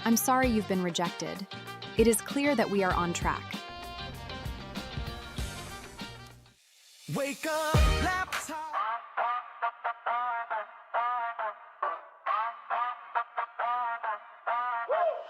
I'm sorry you've been rejected. It is clear that we are on track. Wake up, laptop.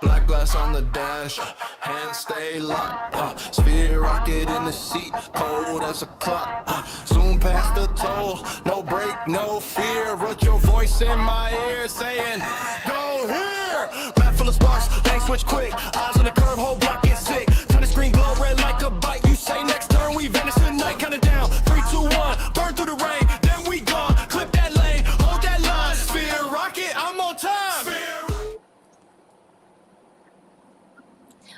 Black glass on the dash, hands stay locked. Sphere rocket in the seat, cold as a clock. Soon past the toll, no break, no fear. Put your voice in my ear, saying, "Go here." Map full of sparks, things switch quick. Eyes on the curve, whole block get sick. Turn the screen glow red like a bite. You say next turn, we vanish tonight. Count it down, 3, 2, 1. Burn through the rain, then we gone. Clip that lane, hold that line. Sphere rocket, I'm on time.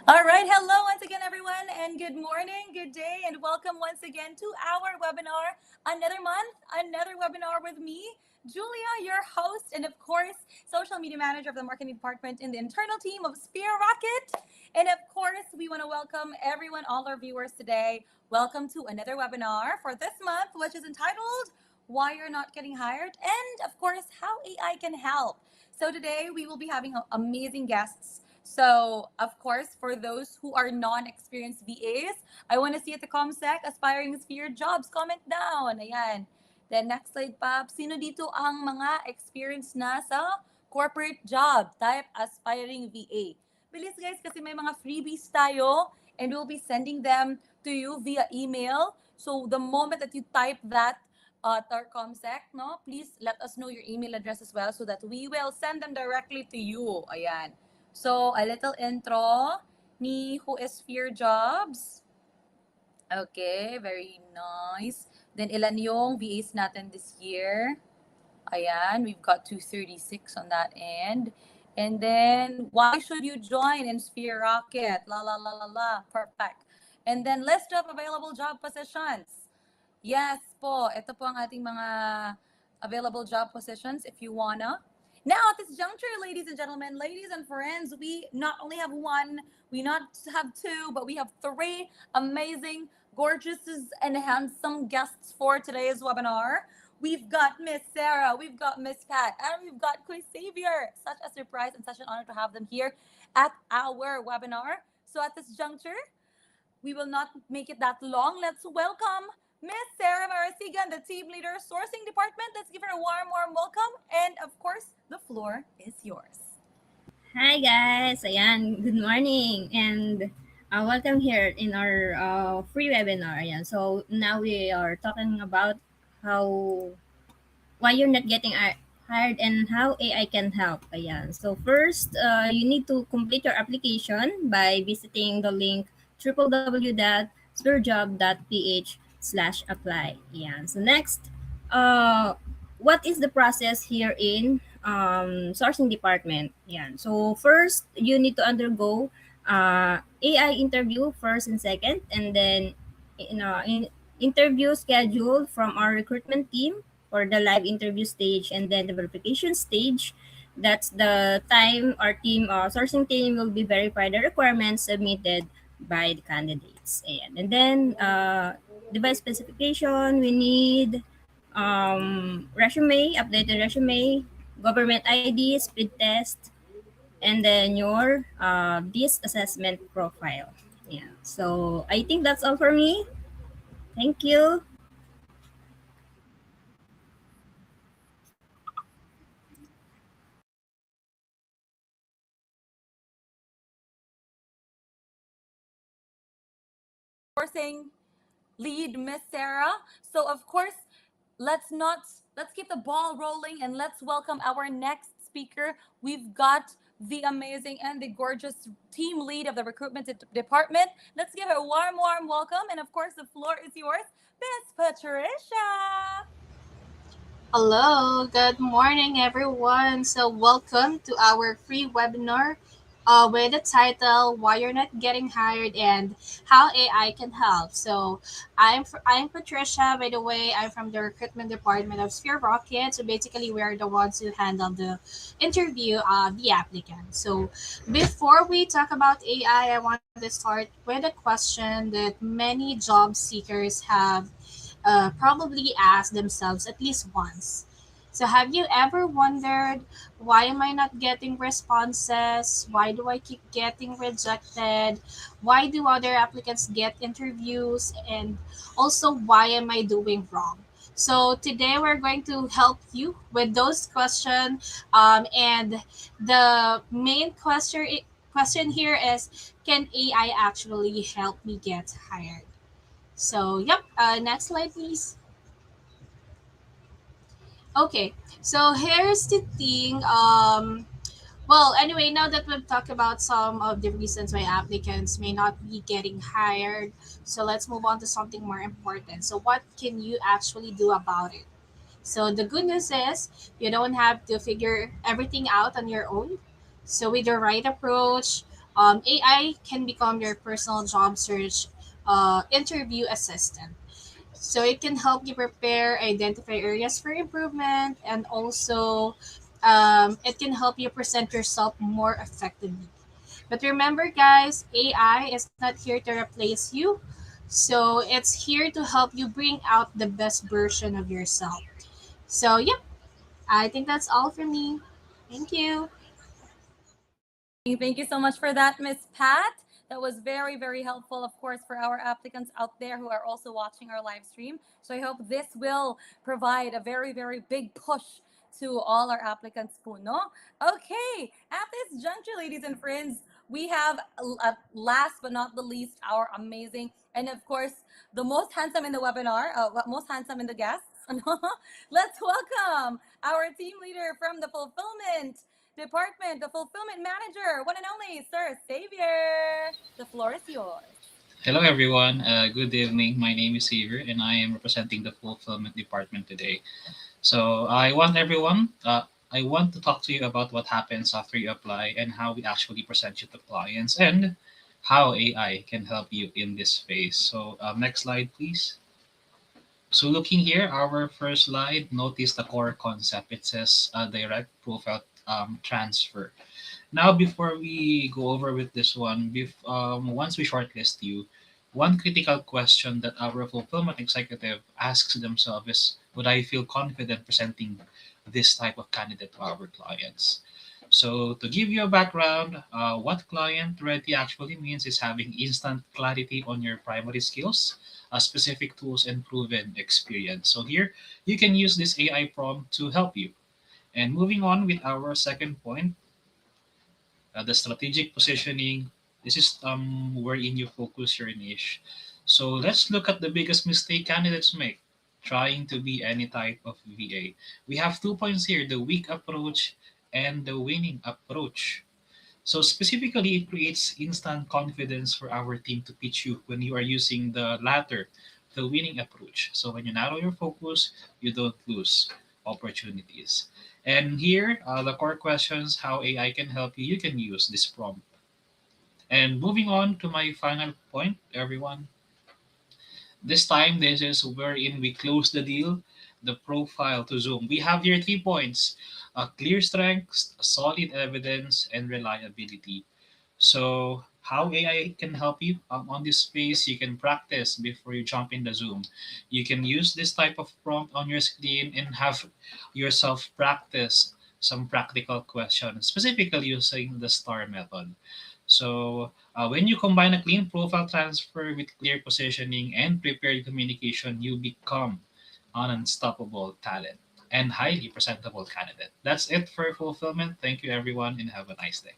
All right, hello once again, everyone, and good morning, good day, and welcome once again to our webinar. Another month, another webinar with me, Julia, your host, and of course, social media manager of the marketing department in the internal team of Sphere Rocket. And of course, we want to welcome everyone, all our viewers today. Welcome to another webinar for this month, which is entitled Why You're Not Getting Hired, and of course, How AI Can Help. So today we will be having amazing guests. So, of course, for those who are non-experienced VAs, I want to see at the ComSec, aspiring Sphere jobs, comment down. Ayan. Then next slide, Pap. Sino dito ang mga experienced na sa corporate job? Type aspiring VA. Bilis guys, kasi may mga freebies tayo and we'll be sending them to you via email. So, the moment that you type that to our ComSec, no, please let us know your email address as well so that we will send them directly to you. Ayan. So, a little intro ni Who is Sphere Jobs. Okay, very nice. Then, ilan yung VAs natin this year? Ayan, we've got 236 on that end. And then, why should you join in Sphere Rocket? La, la, la, la, la. Perfect. And then, list of available job positions. Yes po, ito po ang ating mga available job positions if you wanna. Now, at this juncture, ladies and gentlemen, ladies and friends, we not only have one, we not have two, but we have three amazing, gorgeous, and handsome guests for today's webinar. We've got Miss Sarah, we've got Miss Pat, and we've got Quiz Xavier. Such a surprise and such an honor to have them here at our webinar. So at this juncture, we will not make it that long. Let's welcome Miss Sarah Marasigan, the team leader, sourcing department. Let's give her a warm, warm welcome. And of course, the floor is yours. Hi guys, ayan, good morning and welcome here in our free webinar. Ayan. So now we are talking about why you're not getting hired and how AI can help. Ayan. So first, you need to complete your application by visiting the link www.spherejob.ph/apply. Ayan. So next, what is the process here in sourcing department? Yan. So first, you need to undergo AI interview first and second, and then in interview scheduled from our recruitment team for the live interview stage, and then the verification stage. That's the time our team, sourcing team, will be verify the requirements submitted by the candidates. And then device specification, we need resume, updated resume, government ID, speed test, and then your this assessment profile. Yeah. So I think that's all for me. Thank you. Sourcing lead, Miss Sarah. So of course, let's keep the ball rolling and let's welcome our next speaker. We've got the amazing and the gorgeous team lead of the recruitment department. Let's give her a warm, warm welcome. And of course, the floor is yours, Miss Patricia. Hello, good morning, everyone. So, welcome to our free webinar with the title "Why You're Not Getting Hired and How AI Can Help." So, I'm Patricia. By the way, I'm from the recruitment department of Sphere Rocket. So, basically, we're the ones who handle the interview of the applicant. So, before we talk about AI, I want to start with a question that many job seekers have probably asked themselves at least once. So have you ever wondered, why am I not getting responses? Why do I keep getting rejected? Why do other applicants get interviews? And also, why am I doing wrong? So today we're going to help you with those questions. And the main question here is, can AI actually help me get hired? So yep, next slide please. Okay, so here's the thing. Well, anyway, now that we've talked about some of the reasons why applicants may not be getting hired, so let's move on to something more important. So, what can you actually do about it? So, the good news is you don't have to figure everything out on your own. So, with the right approach, AI can become your personal job search interview assistant. So it can help you prepare, identify areas for improvement, and also it can help you present yourself more effectively. But remember, guys, AI is not here to replace you. So it's here to help you bring out the best version of yourself. So, yep, I think that's all for me. Thank you. Thank you so much for that, Miss Pat. That was very, very helpful, of course, for our applicants out there who are also watching our live stream. So I hope this will provide a very, very big push to all our applicants po, no? Okay, at this juncture, ladies and friends, we have, last but not the least, our amazing, and of course, the most handsome in the webinar, most handsome in the guests. Let's welcome our team leader from the fulfillment department, the fulfillment manager, one and only Sir Xavier. The floor is yours. Hello, everyone. Good evening. My name is Xavier, and I am representing the fulfillment department today. So I want to talk to you about what happens after you apply and how we actually present you to clients and how AI can help you in this phase. So next slide, please. So looking here, our first slide, notice the core concept. It says direct profile transfer. Now, before we go over with this one, once we shortlist you, one critical question that our fulfillment executive asks themselves is, would I feel confident presenting this type of candidate to our clients? So, to give you a background, what client ready actually means is having instant clarity on your primary skills, specific tools, and proven experience. So, here you can use this AI prompt to help you. And moving on with our second point, the strategic positioning. This is wherein you focus your niche. So let's look at the biggest mistake candidates make trying to be any type of VA. We have 2 points here, the weak approach and the winning approach. So specifically, it creates instant confidence for our team to pitch you when you are using the latter, the winning approach. So when you narrow your focus, you don't lose opportunities. And here, the core questions, how AI can help you, you can use this prompt. And moving on to my final point, everyone, this time, this is wherein we close the deal, the profile to Zoom. We have here 3 points, clear strengths, solid evidence, and reliability. So, how AI can help you on this space, you can practice before you jump in the Zoom. You can use this type of prompt on your screen and have yourself practice some practical questions, specifically using the STAR method. So, when you combine a clean profile transfer with clear positioning and prepared communication, you become an unstoppable talent and highly presentable candidate. That's it for fulfillment. Thank you, everyone, and have a nice day.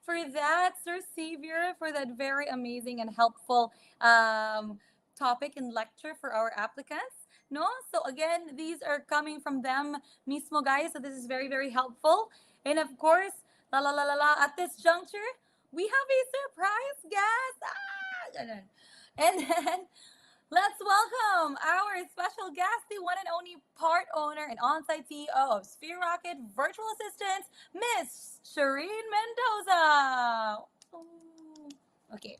For that, Sir Xavier, for that very amazing and helpful um, topic and lecture for our applicants. No, so again, these are coming from them mismo, guys. So this is very, very helpful. And of course, la la la la la. At this juncture, we have a surprise guest. Ganun. And then let's welcome our special guest, the one and only part owner and on-site CEO of Sphere Rocket Virtual Assistant, Miss Shireen Mendoza. Ooh. Okay.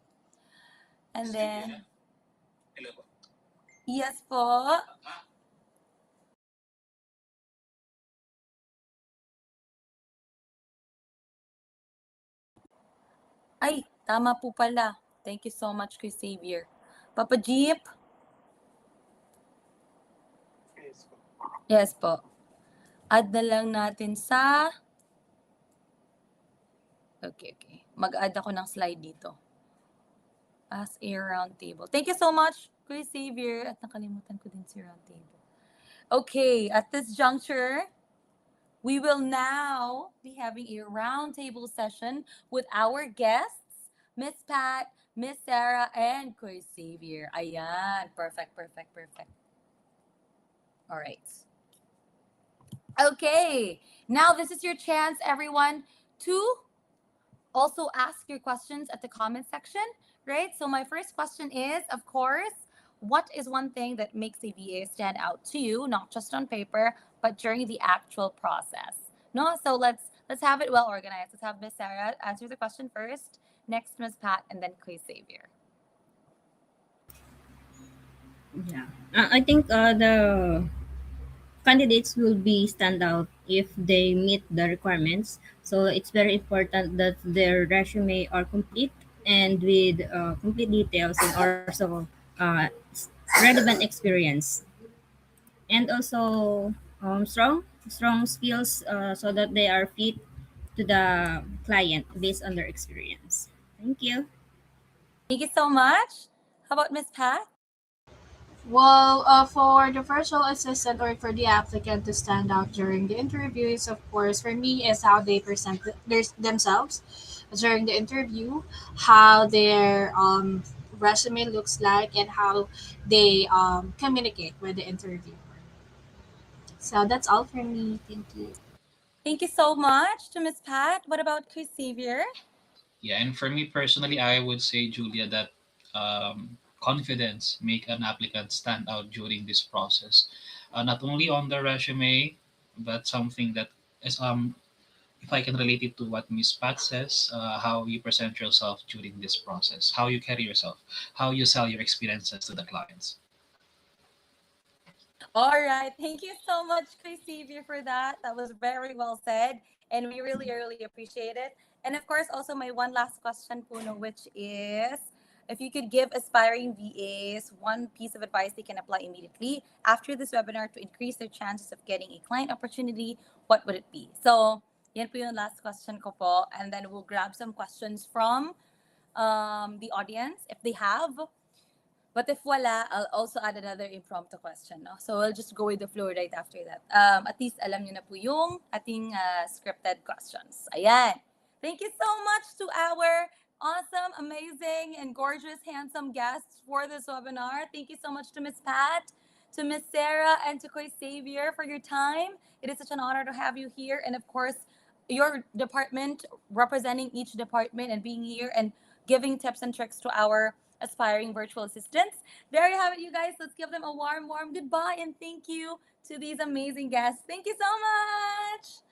And then, yes po. Ay, tama po pala. Thank you so much, Chris Xavier. Papa Jeep. Yes po. Add na lang natin sa... Okay. Mag-add ako ng slide dito. As a roundtable. Thank you so much, Kuya Xavier. At nakalimutan ko din si roundtable. Okay, at this juncture, we will now be having a roundtable session with our guests, Miss Pat, Miss Sarah, and Kuya Xavier. Ayan. Perfect. All right. Okay. Now, this is your chance, everyone, to also ask your questions at the comment section, right? So my first question is, of course, what is one thing that makes a VA stand out to you, not just on paper, but during the actual process? No, so let's have it well organized. Let's have Miss Sarah answer the question first, next Miss Pat, and then Chris Xavier. Yeah. I think the candidates will be stand out if they meet the requirements. So it's very important that their resume are complete and with complete details and also relevant experience, and also strong skills so that they are fit to the client based on their experience. Thank you. Thank you so much. How about Miss Pat? Well, for the virtual assistant or for the applicant to stand out during the interviews, of course, for me is how they present themselves during the interview, how their resume looks like, and how they communicate with the interviewer. So that's all for me. Thank you. Thank you so much to Miss Pat. What about Chris Xavier? Yeah, and for me personally, I would say, Julia, that confidence make an applicant stand out during this process. Not only on the resume, but something that is if I can relate it to what Miss Pat says, how you present yourself during this process, how you carry yourself, how you sell your experiences to the clients. All right. Thank you so much, Chris Xavier, for that. That was very well said. And we really appreciate it. And of course, also my one last question, Puno, which is if you could give aspiring VAs one piece of advice they can apply immediately after this webinar to increase their chances of getting a client opportunity, what would it be? So, yan po yung last question ko po. And then we'll grab some questions from the audience if they have. But if wala, I'll also add another impromptu question. No? So we'll just go with the flow right after that. At least alam niyo na po yung ating scripted questions. Ayan. Thank you so much to our awesome, amazing, and gorgeous, handsome guests for this webinar. Thank you so much to Miss Pat, to Miss Sarah, and to Chris Xavier for your time. It is such an honor to have you here. And of course, your department representing each department and being here and giving tips and tricks to our aspiring virtual assistants. There you have it, you guys. Let's give them a warm goodbye and thank you to these amazing guests. Thank you so much.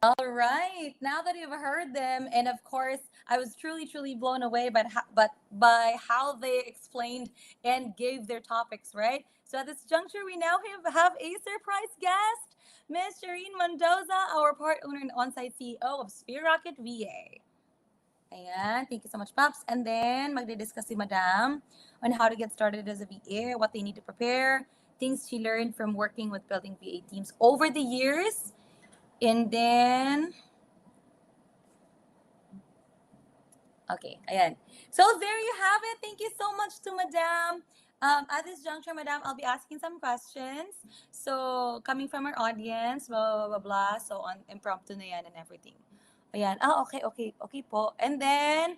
All right. Now that you've heard them, and of course, I was truly blown away by how they explained and gave their topics, right? So at this juncture, we now have a surprise guest, Miss Shireen Mendoza, our part owner and on-site CEO of Sphere Rocket VA. Ayan, thank you so much, Paps. And then, magdi-discuss si Madam on how to get started as a VA, what they need to prepare, things she learned from working with building VA teams over the years. And then, okay, ayan. So there you have it. Thank you so much to Madam. At this juncture, Madam, I'll be asking some questions. So, coming from our audience, blah. So, on impromptu na yan and everything. Ayan. Okay po. And then,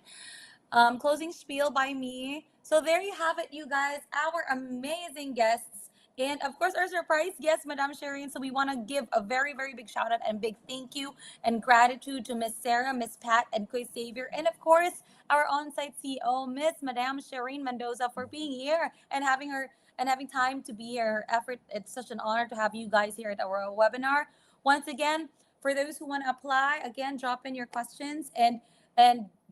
closing spiel by me. So there you have it, you guys, our amazing guests. And of course, our surprise guest, Madam Shireen. So we want to give a very big shout out and big thank you and gratitude to Miss Sarah, Miss Pat, and Chris Xavier. And of course, our on-site CEO, Miss Madam Shireen Mendoza, for being here and having time to be here. Effort. It's such an honor to have you guys here at our webinar. Once again, for those who want to apply, again, drop in your questions and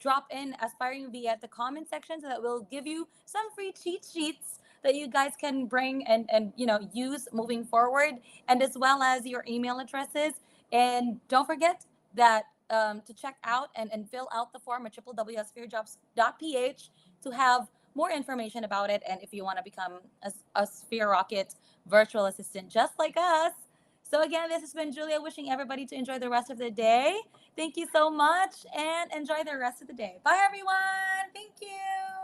drop in aspiring VA at the comment section so that we'll give you some free cheat sheets that you guys can bring and use moving forward, and as well as your email addresses. And don't forget that to check out and fill out the form at www.spherejobs.ph to have more information about it, and if you want to become a Sphere Rocket virtual assistant just like us. So again, this has been Julia, wishing everybody to enjoy the rest of the day. Thank you so much and enjoy the rest of the day. Bye, everyone. Thank you.